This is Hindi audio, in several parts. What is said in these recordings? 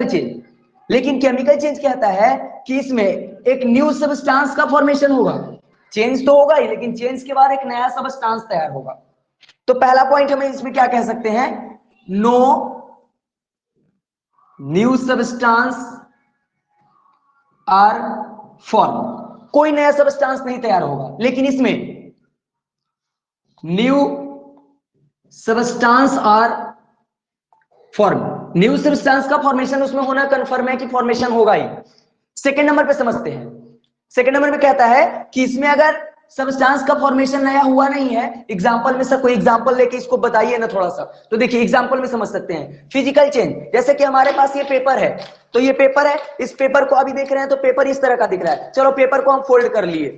चेंज। लेकिन केमिकल चेंज कहता है कि इसमें एक न्यू सब्सटेंस का फॉर्मेशन होगा। चेंज तो होगा ही, लेकिन चेंज के बाद एक नया सब्सटेंस तैयार होगा। तो पहला पॉइंट हमें इसमें क्या कह सकते हैं, no new substance are form, कोई नया सब्सटेंस नहीं तैयार होगा। लेकिन इसमें new substance are form, new substance का फॉर्मेशन उसमें होना कंफर्म है कि फॉर्मेशन होगा ही। सेकंड नंबर पे समझते हैं। सेकंड नंबर पे कहता है कि इसमें अगर सब्सटेंस का फॉर्मेशन नया हुआ नहीं है, एग्जांपल में से कोई एग्जांपल लेके इसको बताइए ना थोड़ा सा। तो देखिए एग्जांपल में समझ सकते हैं। फिजिकल चेंज, जैसे कि हमारे पास ये पेपर है, तो ये पेपर है, इस पेपर को अभी देख रहे हैं तो पेपर इस तरह का दिख रहा है। चलो पेपर को हम फोल्ड कर लिए,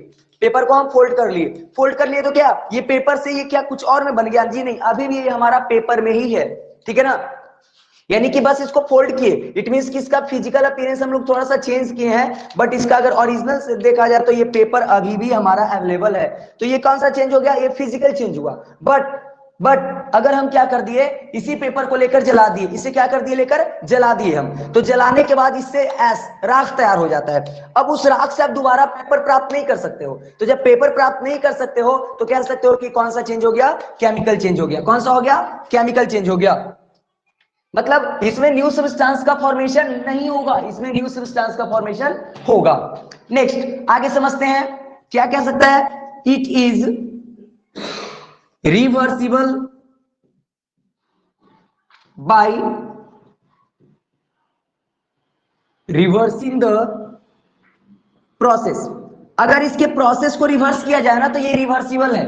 पेपर को हम फोल्ड कर लिए, फोल्ड कर लिए तो क्या ये पेपर से ये क्या कुछ और में बन गया? जी नहीं, अभी भी ये हमारा पेपर में ही है, ठीक है ना। यानी कि बस इसको फोल्ड किए, इट मींस कि इसका फिजिकल अपीयरेंस हम लोग थोड़ा सा चेंज किए हैं, बट इसका अगर ओरिजिनल से देखा जाए तो ये पेपर अभी भी हमारा अवेलेबल है। तो ये कौन सा चेंज हो गया? ये फिजिकल चेंज हुआ। बट अगर हम क्या कर दिए, इसी पेपर को लेकर जला दिए, इसे क्या कर दिए, लेकर जला दिए हम, तो जलाने के बाद इससे राख तैयार हो जाता है। अब उस राख से आप दोबारा पेपर प्राप्त नहीं कर सकते हो। तो जब पेपर प्राप्त नहीं कर सकते हो तो कह सकते हो कि कौन सा चेंज हो गया? केमिकल चेंज हो गया। कौन सा हो गया? केमिकल चेंज हो गया। मतलब इसमें न्यू सब्सटेंस का फॉर्मेशन नहीं होगा, इसमें न्यू सब्सटेंस का फॉर्मेशन होगा। नेक्स्ट आगे समझते हैं, क्या कह सकता है, it is reversible by reversing the process. अगर इसके प्रोसेस को रिवर्स किया जाए ना तो ये रिवर्सिबल है।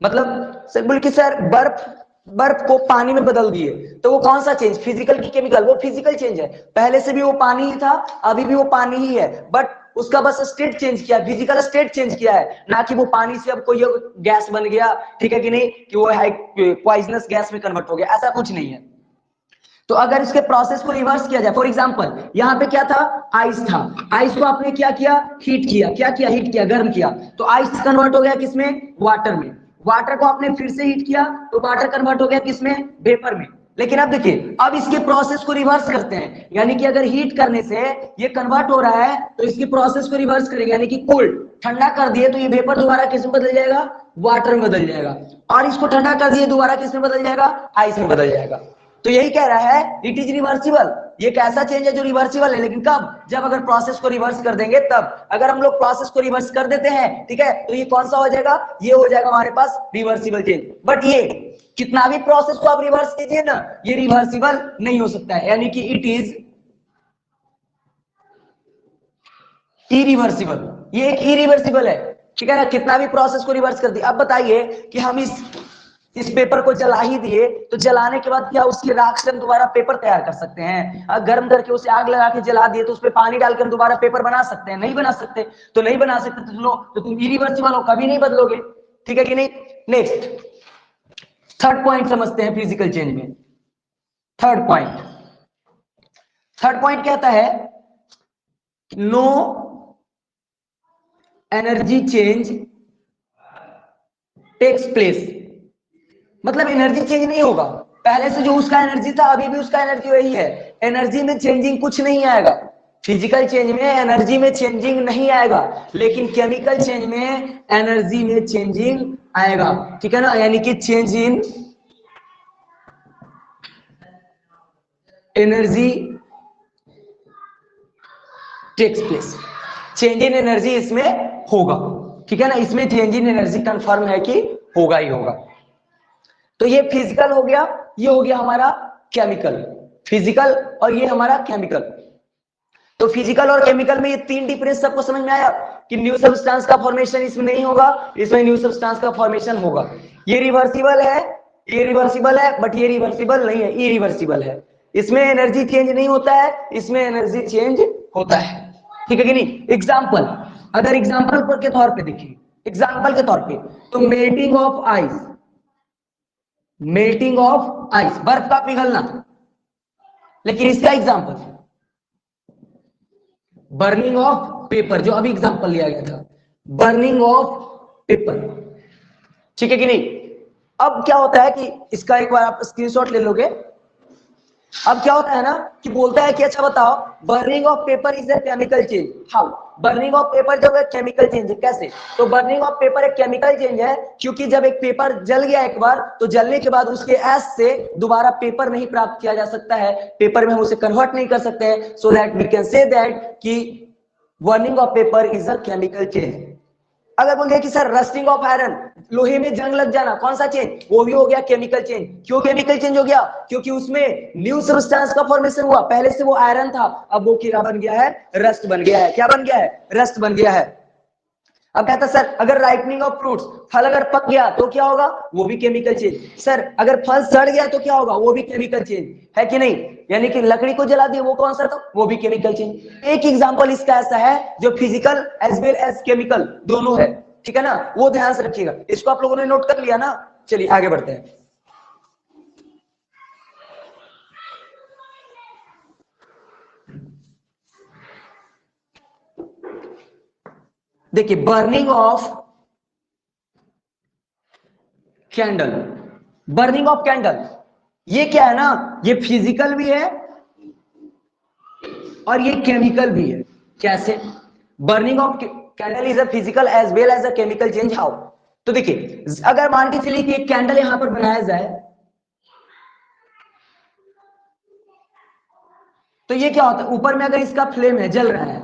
मतलब सर बोल के सर बर्फ, बर्फ को पानी में बदल दिए तो वो कौन सा चेंज? फिजिकल की केमिकल? वो फिजिकल चेंज है। पहले से भी वो पानी ही था, अभी भी वो पानी ही है, बट उसका बस स्टेट चेंज किया, फिजिकल स्टेट चेंज किया है, ना कि वो पानी से अब कोई गैस बन गया, ठीक है कि नहीं, कि वो पॉइजनस गैस में कन्वर्ट हो गया, ऐसा कुछ नहीं है। तो अगर इसके प्रोसेस को रिवर्स किया जाए, फॉर एग्जांपल यहाँ पे क्या था, आइस था, आइस को आपने क्या किया, हीट किया, क्या किया, हीट किया, गर्म किया, तो आइस कन्वर्ट हो गया किसमें? वाटर में। वाटर को आपने फिर से हीट किया तो वाटर कन्वर्ट हो गया किसमें? वेपर में। लेकिन अब देखिए, अब इसके प्रोसेस को रिवर्स करते हैं, यानी कि अगर हीट करने से ये कन्वर्ट हो रहा है तो इसकी प्रोसेस को रिवर्स करेंगे, यानी कि कोल्ड, ठंडा कर दिए तो ये वेपर दोबारा किस में बदल जाएगा? वाटर में बदल जाएगा। और इसको ठंडा कर दिए दोबारा किस में बदल जाएगा? आइस में बदल जाएगा। तो यही कह रहा है इट इज रिवर्सिबल। ये एक ऐसा चेंज है जो रिवर्सिबल है, लेकिन कब? जब अगर प्रोसेस को रिवर्स कर देंगे तब। अगर हम लोग प्रोसेस को रिवर्स कर देते हैं, ठीक है, तो ये कौन सा हो जाएगा? ये हो जाएगा हमारे पास रिवर्सिबल चेंज। बट ये कितना भी प्रोसेस को आप रिवर्स कीजिए ना, ये रिवर्सिबल नहीं हो सकता है, यानी कि इट इज इरिवर्सिबल। ये एक इरिवर्सिबल है, ठीक है ना, कितना भी प्रोसेस को रिवर्स कर दिया। अब बताइए कि हम इस पेपर को जला ही दिए तो जलाने के बाद क्या उसकी राख से हम दोबारा पेपर तैयार कर सकते हैं? गर्म करके उसे आग लगा के जला दिए तो उसमें पानी डालकर दोबारा पेपर बना सकते हैं? नहीं बना सकते। तो नहीं बना सकते तो तुम इरिवर्सिबल हो, कभी नहीं बदलोगे, ठीक है कि नहीं। नेक्स्ट थर्ड पॉइंट समझते हैं फिजिकल चेंज में। थर्ड पॉइंट कहता है no energy change takes place. मतलब एनर्जी चेंज नहीं होगा, पहले से जो उसका एनर्जी था अभी भी उसका एनर्जी वही है, एनर्जी में चेंजिंग कुछ नहीं आएगा। फिजिकल चेंज में एनर्जी में चेंजिंग नहीं आएगा, लेकिन केमिकल चेंज में एनर्जी में चेंजिंग आएगा, ठीक है ना, यानी कि change in energy takes place. Change in energy इसमें होगा, ठीक है ना, इसमें चेंज इन एनर्जी कंफर्म है कि होगा ही होगा। तो ये फिजिकल हो गया, ये हो गया हमारा केमिकल, फिजिकल और ये हमारा केमिकल। तो फिजिकल और केमिकल में ये तीन डिफरेंस सबको समझ में आया कि न्यू सब्सटेंस का फॉर्मेशन इसमें नहीं होगा, इसमें न्यू सब्सटेंस का फॉर्मेशन होगा। ये रिवर्सिबल है, ये रिवर्सिबल है, बट ये रिवर्सिबल नहीं है, इरिवर्सिबल है। इसमें एनर्जी चेंज नहीं होता है, इसमें एनर्जी चेंज होता है, ठीक है कि नहीं। एग्जाम्पल, अगर एग्जाम्पल के तौर पे देखिए, एग्जाम्पल के तौर पे तो melting of ice, melting of ice, बर्फ का पिघलना। लेकिन इसका एग्जांपल बर्निंग ऑफ पेपर, जो अभी एग्जांपल लिया गया था, बर्निंग ऑफ पेपर, ठीक है कि नहीं। अब क्या होता है कि इसका एक बार आप स्क्रीनशॉट ले लोगे, अब क्या होता है ना कि बोलता है कि अच्छा बताओ, burning of paper is a chemical change. How? Burning of paper जब एक केमिकल चेंज है, कैसे? तो बर्निंग ऑफ पेपर एक केमिकल चेंज है, क्योंकि जब एक पेपर जल गया एक बार, तो जलने के बाद उसके एश से दोबारा पेपर नहीं प्राप्त किया जा सकता है, पेपर में हम उसे कन्वर्ट नहीं कर सकते हैं। So that we can say that कि burning of paper is a chemical change. अगर बोल कि सर रस्टिंग ऑफ आयरन, लोहे में जंग लग जाना, कौन सा चेंज? वो भी हो गया केमिकल चेंज। क्यों केमिकल चेंज हो गया? क्योंकि उसमें न्यू सब्सटेंस का फॉर्मेशन हुआ। पहले से वो आयरन था, अब वो क्या बन गया है? रस्ट बन गया है। क्या बन गया है? रस्ट बन गया है। अब कहता सर अगर राइपनिंग ऑफ फ्रूट्स, फल अगर पक गया तो क्या होगा? वो भी केमिकल चेंज। सर अगर फल सड़ गया तो क्या होगा? वो भी केमिकल चेंज है कि नहीं? यानी कि लकड़ी को जला दिया, वो कौन सा था? वो भी केमिकल चेंज। एक एग्जांपल इसका ऐसा है जो physical as well as chemical दोनों है, ठीक है ना? वो ध्यान से रखिएगा। इसको आप लोगों ने नोट कर लिया ना? चलिए आगे बढ़ते हैं। देखिए burning of candle, burning of candle ये क्या है ना, ये फिजिकल भी है और ये केमिकल भी है। कैसे? Burning of candle is a physical as well as a chemical change. How? तो देखिए अगर मान के चलिए कि एक कैंडल यहां पर बनाया जाए, तो ये क्या होता है? ऊपर में अगर इसका फ्लेम है, जल रहा है,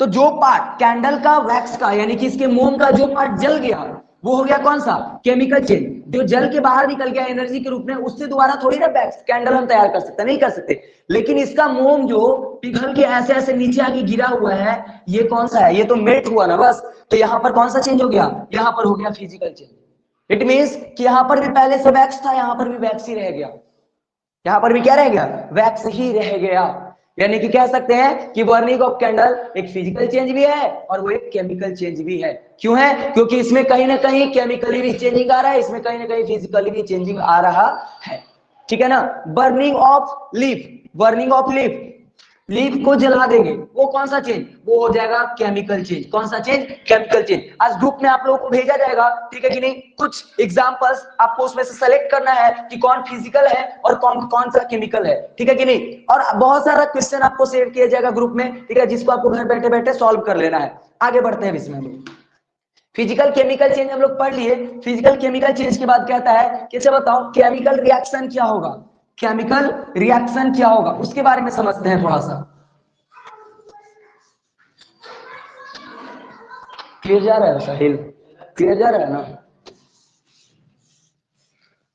तो जो पार्ट कैंडल का वैक्स का यानी कि इसके मोम का जो पार्ट जल गया, वो हो गया कौन सा? Chemical change. जो जल के बाहर निकल गया एनर्जी के रूप में, उससे दोबारा थोड़ी ना वैक्स कैंडल हम तैयार कर सकते? नहीं कर सकते। लेकिन इसका मोम जो पिघल के ऐसे ऐसे नीचे आके गिरा हुआ है, ये कौन सा है? ये तो मेल्ट हुआ ना बस। तो यहां पर कौन सा चेंज हो गया? यहां पर हो गया फिजिकल चेंज। इट मीन्स कि यहां पर भी पहले से वैक्स था, यहां पर भी वैक्स ही रह गया। यहां पर भी क्या रह गया? वैक्स ही रह गया। यानी कि कह सकते हैं कि बर्निंग ऑफ कैंडल एक फिजिकल चेंज भी है और वो एक केमिकल चेंज भी है। क्यों है? क्योंकि इसमें कहीं ना कहीं केमिकली भी चेंजिंग आ रहा है, इसमें कहीं ना कहीं फिजिकली भी चेंजिंग आ रहा है, ठीक है ना? Burning of leaf, burning of leaf, leaf को जला देंगे, वो कौन सा चेंज? वो हो जाएगा केमिकल चेंज। कौन सा चेंज? Chemical change. आज ग्रुप में आप लोगों को भेजा जाएगा, ठीक है कि नहीं? कुछ एग्जांपल्स आपको उसमें से सेलेक्ट करना है कि कौन फिजिकल है और कौन कौन सा केमिकल है, ठीक है कि नहीं? और बहुत सारा क्वेश्चन आपको शेयर किया जाएगा ग्रुप में, ठीक है, जिसको आपको घर बैठे बैठे सॉल्व कर लेना है। आगे बढ़ते हैं इसमें। फिजिकल केमिकल चेंज हम लोग पढ़ लिए। फिजिकल केमिकल चेंज के बाद कहता है कि अच्छा बताओ केमिकल रिएक्शन क्या होगा? केमिकल रिएक्शन क्या होगा उसके बारे में समझते हैं थोड़ा सा। क्लियर जा रहा है साहिल? क्लियर जा रहा है ना?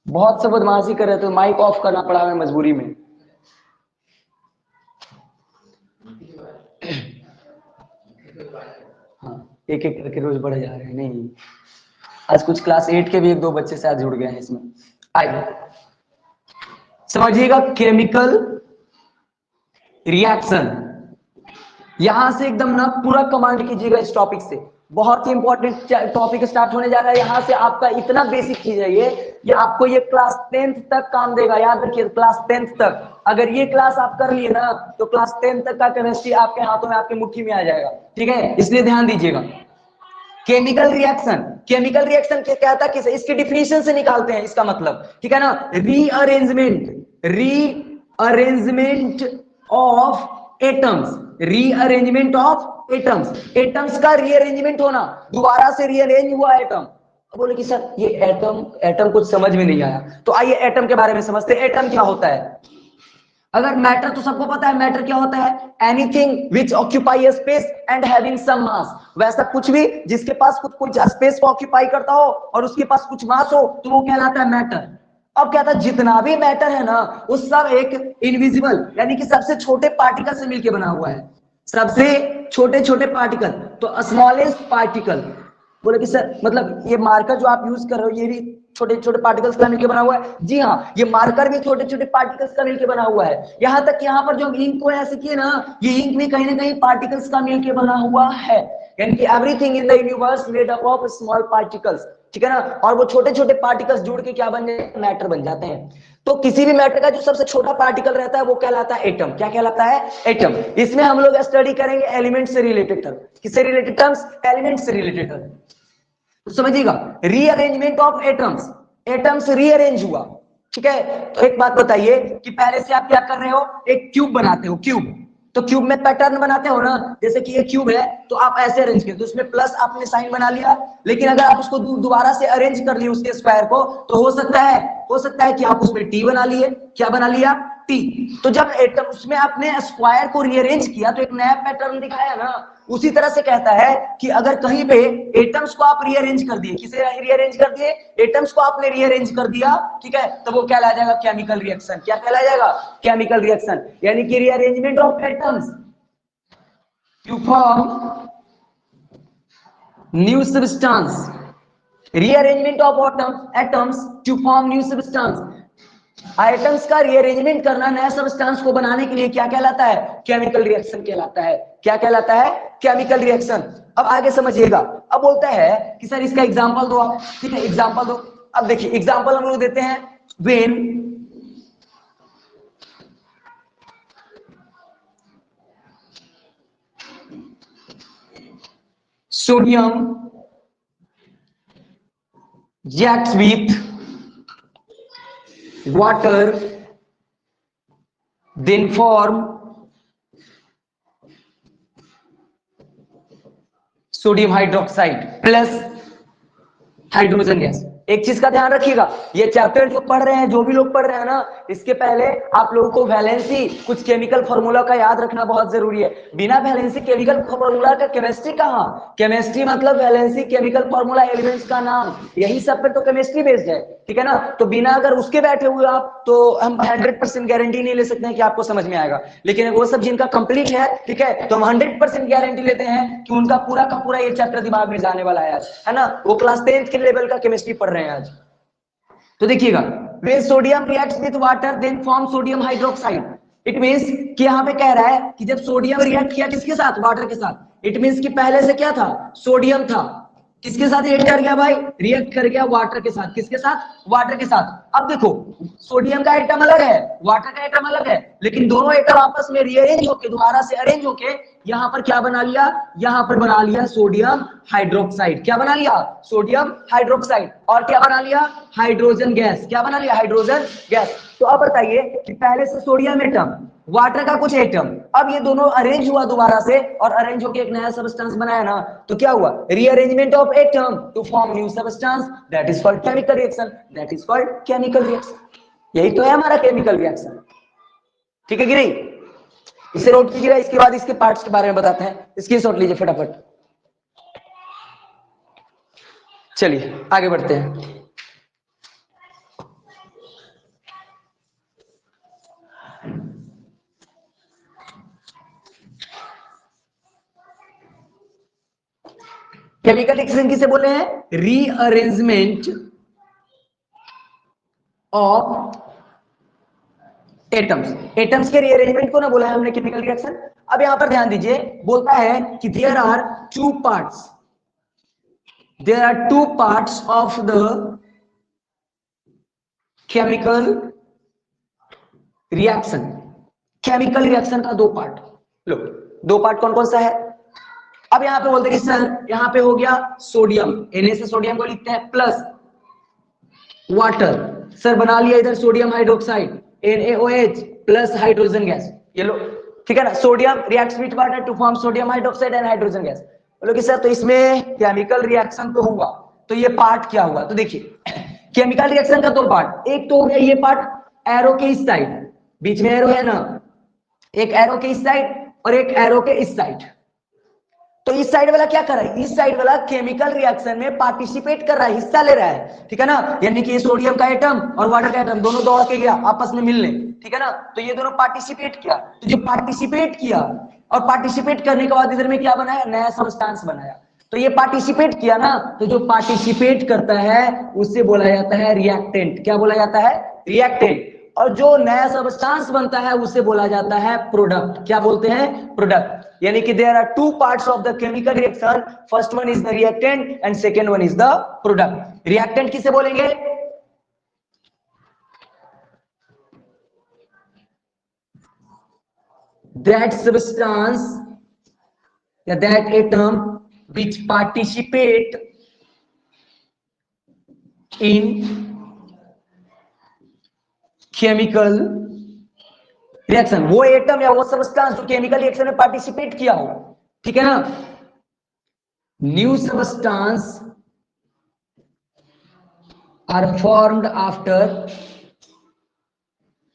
बहुत से बदमाशी कर रहे थे, माइक ऑफ करना पड़ा हमें मजबूरी में। हाँ, एक एक करके रोज बढ़े जा रहे हैं। नहीं, आज कुछ क्लास 8 के भी एक दो बच्चे साथ जुड़ गए हैं इसमें। आइए समझिएगा केमिकल रिएक्शन। यहां से एकदम ना पूरा कमांड कीजिएगा इस टॉपिक से। बहुत ही इंपॉर्टेंट टॉपिक स्टार्ट होने जा रहा है। यहां से आपका इतना बेसिक चीज है ये आपको ये क्लास 10th तक काम देगा। याद रखिए क्लास 10th तक अगर ये क्लास आप कर लिए ना, तो क्लास 10th तक का केमिस्ट्री आपके हाथों में, आपके मुट्ठी में आ जाएगा, ठीक है? इसलिए ध्यान दीजिएगा। केमिकल रिएक्शन, केमिकल रिएक्शन क्या कहता है? किसे? इसके डिफिनेशन से निकालते हैं इसका मतलब, ठीक है ना? Rearrangement, rearrangement of atoms, rearrangement of atoms, atoms का रीअरेंजमेंट होना, दोबारा से रीअरेंज हुआ एटम। बोले कि सर ये एटम, एटम कुछ समझ में नहीं आया, तो आइए एटम के बारे में समझते हैं। एटम क्या होता है? अगर मैटर तो सबको पता है, मैटर क्या होता है? Anything which occupy a space and having some mass. वैसा कुछ भी जिसके पास कुछ स्पेस को ऑक्यूपाई करता हो और उसके पास कुछ मास हो, तो वो कहलाता है मैटर। अब क्या था? जितना भी मैटर है ना, वो सब एक इनविजिबल यानी कि सबसे छोटे पार्टिकल से मिलकर बना हुआ है। सबसे छोटे छोटे पार्टिकल, तो स्मॉलेस्ट पार्टिकल। बोले कि सर मतलब ये मार्कर जो आप यूज कर रहे हो ये भी छोटे छोटे पार्टिकल्स का मिलकर बना हुआ है? जी हाँ, ये मार्कर भी छोटे छोटे पार्टिकल्स का मिलकर बना हुआ है। यहां तक यहाँ पर जो इंक को ऐसे किए ना, ये इंक भी कहीं ना कहीं पार्टिकल्स का मिलकर बना हुआ है। यानी कि everything in the universe made up of small particles, ठीक है ना? और वो छोटे छोटे पार्टिकल्स जुड़ के क्या बन जाते हैं? मैटर बन जाते हैं। तो किसी भी मैटर का जो सबसे छोटा पार्टिकल रहता है वो कहलाता है एटम। क्या कहलाता है? एटम। इसमें हम लोग स्टडी करेंगे एलिमेंट से रिलेटेड टर्म। किससे रिलेटेड टर्म्स? एलिमेंट से रिलेटेड टर्म। समझिएगा rearrangement of atoms, atoms rearrange हुआ, ठीक है। तो एक बात बताइए कि पहले से आप क्या कर रहे हो, एक क्यूब बनाते हो, क्यूब, तो क्यूब में पैटर्न बनाते हो ना, जैसे कि ये क्यूब है तो आप ऐसे अरेंज किए, तो उसमें प्लस आपने साइन बना लिया, लेकिन अगर आप उसको दोबारा से अरेंज कर लिए उसके स्क्वायर को, तो हो सकता है कि आप उसमें टी बना लिए, क्या बना लिया, टी। तो जब एटम उसमें आपने स्क्वायर को रीअरेंज किया तो एक नया पैटर्न दिखाया ना, उसी तरह से कहता है कि अगर कहीं पे एटम्स को आप रीअरेंज कर दिए, किसे रीअरेंज कर दिए, एटम्स को आपने रीअरेंज कर दिया, ठीक है, तो वो क्या ला जाएगा, केमिकल रिएक्शन। क्या कहला जाएगा, केमिकल रिएक्शन, यानी कि rearrangement of atoms to form new substance, rearrangement of atoms to form new substance. Items का रीअरेंजमेंट करना नया सब्सटेंस को बनाने के लिए क्या कहलाता है, केमिकल रिएक्शन कहलाता है। क्या कहलाता है, केमिकल रिएक्शन। अब आगे समझिएगा, अब बोलता है कि सर इसका एग्जांपल दो आप, ठीक है, एग्जांपल दो। अब देखिए एग्जांपल हम लोग देते हैं, when sodium reacts with water, then form sodium hydroxide plus hydrogen gas. एक चीज का ध्यान रखिएगा, ये चैप्टर जो पढ़ रहे हैं, जो भी लोग पढ़ रहे हैं ना, इसके पहले आप लोगों को वैलेंसी कुछ केमिकल फार्मूला का याद रखना बहुत जरूरी है। बिना वैलेंसी केमिकल फार्मूला का केमिस्ट्री कहां, केमिस्ट्री मतलब वैलेंसी केमिकल फार्मूला, एलिमेंट्स का नाम, यही सब पे तो केमिस्ट्री बेस्ड है, ठीक है ना। तो बिना अगर उसके बैठे हुए आप, तो हम 100% गारंटी नहीं ले सकते हैं कि आपको समझ में आएगा, लेकिन वो सब जिनका कंप्लीट है, ठीक है, तो हम 100% गारंटी लेते हैं कि उनका पूरा का पूरा ये चैप्टर दिमाग में जाने वाला है ना। वो क्लास 10th के लेवल का केमिस्ट्री पढ़ रहे हैं आज। तो देखिएगा, when sodium reacts with water then form sodium hydroxide, it means कि यहां पे कह रहा है कि जब सोडियम रिएक्ट किया किसके साथ, वाटर के साथ, इट मींस कि पहले से क्या था, सोडियम था, किसके साथ रिएक्ट कर गया भाई, रिएक्ट कर गया वाटर के साथ, किसके साथ, वाटर के साथ। अब देखो सोडियम का एटम अलग है, वाटर का एटम अलग है, लेकिन दोनों एटम आपस में रीअरेंज होके, दोबारा से अरेंज होके यहां पर क्या बना लिया, यहां पर बना लिया सोडियम हाइड्रोक्साइड। क्या बना लिया, सोडियम हाइड्रोक्साइड। और क्या बना लिया, हाइड्रोजन गैस। क्या बना लिया, हाइड्रोजन गैस। तो अब बताइए कि पहले से सोडियम एटम, वाटर का कुछ एटम, अब ये दोनों अरेंज हुआ दोबारा से, और अरेंज होकर एक नया सब्सटेंस बनाया ना, तो क्या हुआ, rearrangement of atom to form new substance, that is called chemical reaction, that is called chemical reaction. यही तो है हमारा केमिकल रिएक्शन, ठीक है कि नहीं। इसे नोट कीजिएगा, इसके बाद इसके पार्ट्स के बारे में बताते हैं, स्क्रीनशॉट लीजिए फटाफट। चलिए आगे बढ़ते हैं। केमिकल रिएक्शन किसे बोले हैं, रीअरेंजमेंट ऑफ एटम्स, एटम्स के रीअरेंजमेंट को ना बोला है हमने केमिकल रिएक्शन। अब यहां पर ध्यान दीजिए, बोलता है कि there are two parts, there are two parts of the chemical reaction. Chemical reaction का दो पार्ट, लो दो पार्ट कौन कौन सा है। अब यहां पे बोलते हैं कि सर यहां पे हो गया सोडियम, Na से सोडियम को लिखते हैं, प्लस वाटर, सर बना लिया इधर sodium hydroxide NaOH plus hydrogen gas. ये लो, ठीक है ना, sodium reacts with water to form sodium hydroxide and hydrogen gas. बोलो कि सर तो इसमें केमिकल रिएक्शन तो हुआ, तो ये पार्ट क्या हुआ, तो देखिए केमिकल रिएक्शन का दो पार्ट, एक तो हो गया ये पार्ट एरो के इस साइड, बीच में एरो है ना, एक एरो के इस साइड और एक एरो के इस साइड। तो इस साइड वाला क्या कर रहा है, इस साइड वाला केमिकल रिएक्शन में पार्टिसिपेट कर रहा है, हिस्सा ले रहा है, ठीक है ना, यानी कि सोडियम का एटम और वाटर का एटम दोनों दौड़ के गया आपस में मिलने, ठीक है ना, तो ये दोनों पार्टिसिपेट किया। तो जो पार्टिसिपेट किया और पार्टिसिपेट करने के बाद इधर में क्या बनाया, नया सब्सटेंस बनाया। तो ये पार्टिसिपेट किया ना, तो जो पार्टिसिपेट करता है उससे बोला जाता है रिएक्टेंट। क्या बोला जाता है, रिएक्टेंट। और जो नया सब्सटेंस बनता है उसे बोला जाता है प्रोडक्ट। क्या बोलते हैं, प्रोडक्ट। यानी कि there are two parts of the chemical reaction, first one is the reactant and second one is the product. Reactant किसे बोलेंगे, that substance या that atom which participate in chemical reaction, वो एटम या वो सब्सटेंस जो केमिकल रिएक्शन में पार्टिसिपेट किया हो, ठीक है ना। New substance are formed after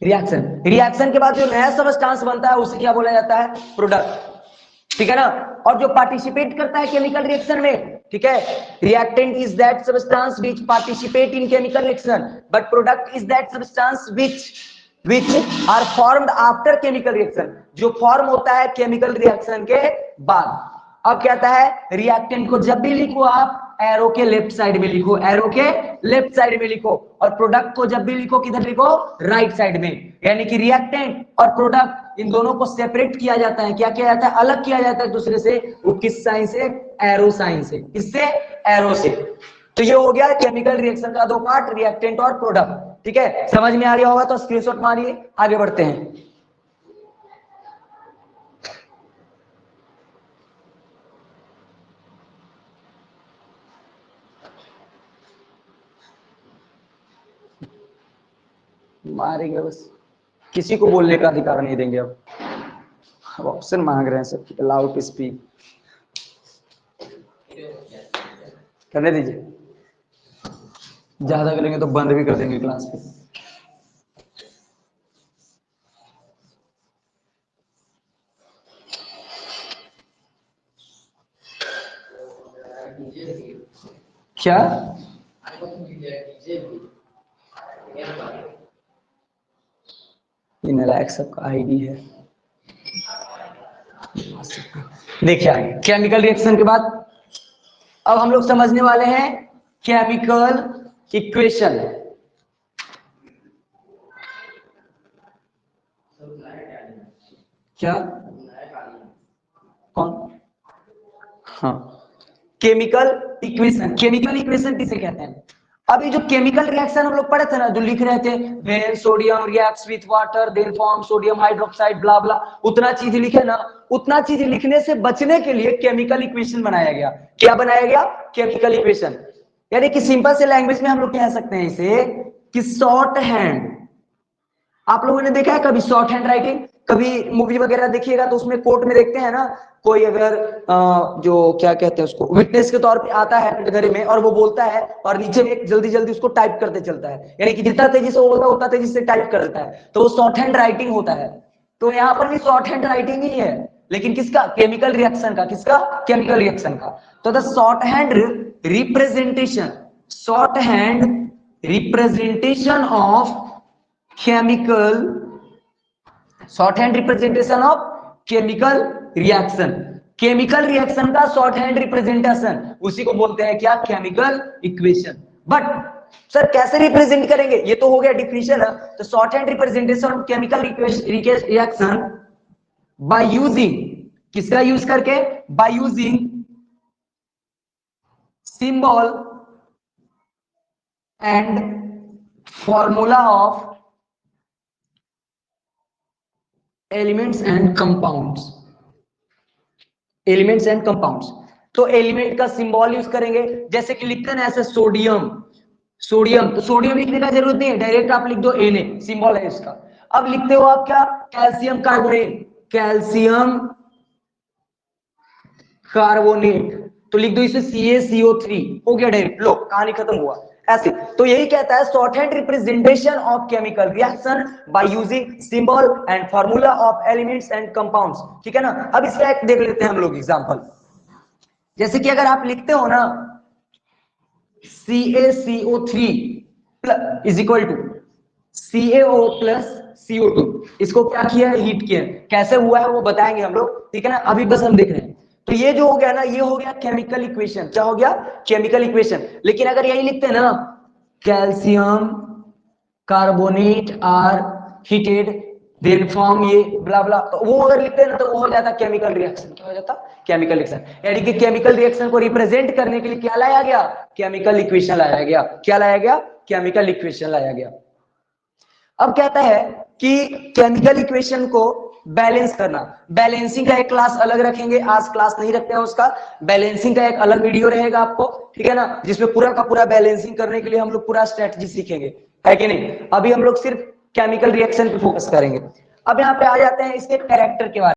reaction, reaction के बाद जो नया सब्सटेंस बनता है उसे क्या बोला जाता है, प्रोडक्ट, ठीक है ना। और जो पार्टिसिपेट करता है केमिकल रिएक्शन में, ठीक है, reactant is that substance which participate in chemical reaction but product is that substance which are formed after chemical reaction, जो फॉर्म होता है केमिकल रिएक्शन के बाद। अब कहता है रिएक्टेंट को जब भी लिखो आप एरो के लेफ्ट साइड में लिखो, एरो के लेफ्ट साइड में लिखो, और प्रोडक्ट को जब भी लिखो किधर लिखो, राइट साइड में। यानी कि रिएक्टेंट और प्रोडक्ट इन दोनों को सेपरेट किया जाता है, क्या किया जाता है, अलग किया जाता है दूसरे से, वो किस साइन से, एरो साइन से, किससे, एरो से। तो ये हो गया केमिकल रिएक्शन का दो पार्ट, रिएक्टेंट और प्रोडक्ट, ठीक है। समझ में आ गया होगा तो स्क्रीनशॉट मारिए, आगे बढ़ते हैं। मारेंगे बस, किसी को बोलने का अधिकार नहीं देंगे। अब ऑप्शन मांग रहे हैं सब, अलाउ टू स्पीक, करने दीजिए, ज्यादा करेंगे तो बंद भी कर देंगे क्लास पे। क्या नालायक सबका आईडी है। देखिए आगे केमिकल रिएक्शन के बाद अब हम लोग समझने वाले हैं केमिकल इक्वेशन। क्या कौन, हाँ, केमिकल इक्वेशन, केमिकल इक्वेशन किसे कहते हैं। अभी जो केमिकल रिएक्शन हम लोग पढ़े थे ना, जो लिख रहे थे when sodium reacts with water then form sodium hydroxide blah blah, उतना चीज लिखे ना, उतना चीज लिखने से बचने के लिए केमिकल इक्वेशन बनाया गया। क्या बनाया गया, केमिकल इक्वेशन। यानी कि सिंपल से लैंग्वेज में हम लोग कह सकते हैं इसे कि शॉर्ट हैंड। आप लोगों ने देखा है कभी शॉर्ट हैंड राइटिंग, कभी मूवी वगैरह देखिएगा तो उसमें कोर्ट में देखते हैं ना, कोई अगर जो क्या कहते हैं उसको विटनेस के तौर पे आता है कटघरे में और वो बोलता है और नीचे में जल्दी जल्दी उसको टाइप करते चलता है, यानी कि जितना तेजी से वो बोलता है उतना तेजी से टाइप कर देता है, तो वो शॉर्ट हैंड राइटिंग होता है। तो यहाँ पर भी शॉर्ट हैंड राइटिंग ही है, लेकिन किसका, केमिकल रिएक्शन का, किसका, केमिकल रिएक्शन का। तो the short hand representation, short hand representation of chemical, short hand representation of chemical reaction, chemical reaction का शॉर्ट हैंड रिप्रेजेंटेशन, उसी को बोलते हैं क्या, केमिकल इक्वेशन। बट सर कैसे रिप्रेजेंट करेंगे, ये तो हो गया डिफिनेशन है। तो short hand representation of chemical reaction by using, किसका यूज करके, by using symbol and formula of elements and compounds, elements and compounds. तो एलिमेंट का सिंबल यूज करेंगे, जैसे कि लिखते हैं ना ऐसे सोडियम, सोडियम, तो सोडियम लिखने का जरूरत नहीं है, डायरेक्ट आप लिख दो Na, सिंबल है इसका। अब लिखते हो आप क्या, कैल्शियम कार्बोनेट, कैल्शियम कार्बोनेट, तो लिख दो इसे CaCO3, हो गया डायरेक्ट, लो कहानी खत्म हुआ ऐसे। तो यही कहता है short hand representation of chemical reaction by using symbol and formula of elements and compounds, ठीक है ना। अब इसका एक देख लेते हैं हम लोग एग्जांपल, जैसे कि अगर आप लिखते हो ना CaCO3 is equal to CaO plus CO2, इसको क्या किया है, हीट किया है, कैसे हुआ है वो बताएंगे हम लोग, ठीक है ना। अभी बस हम देख रहे हैं। तो ये जो हो गया ना, ये हो गया केमिकल इक्वेशन, क्या हो गया, केमिकल इक्वेशन। लेकिन अगर यही लिखते हैं ना calcium carbonate are heated then form ये ब्ला ब्ला, तो वो अगर लिखते हैं ना तो वो हो जाता केमिकल रिएक्शन, क्या हो जाता, केमिकल रिएक्शन। यानी कि केमिकल रिएक्शन को रिप्रेजेंट करने के लिए क्या लाया गया, केमिकल इक्वेशन लाया गया। क्या लाया गया, केमिकल इक्वेशन लाया गया। अब कहता है कि केमिकल इक्वेशन को बैलेंस करना, बैलेंसिंग का एक क्लास अलग रखेंगे, आज क्लास नहीं रखते हैं उसका, बैलेंसिंग का एक अलग वीडियो रहेगा आपको, ठीक है ना, जिसमें पूरा का पूरा बैलेंसिंग करने के लिए हम लोग पूरा स्ट्रेटजी सीखेंगे, है कि नहीं। अभी हम लोग सिर्फ केमिकल रिएक्शन पे फोकस करेंगे। अब यहाँ पे आ जाते हैं इसके कैरेक्टर के बारे में।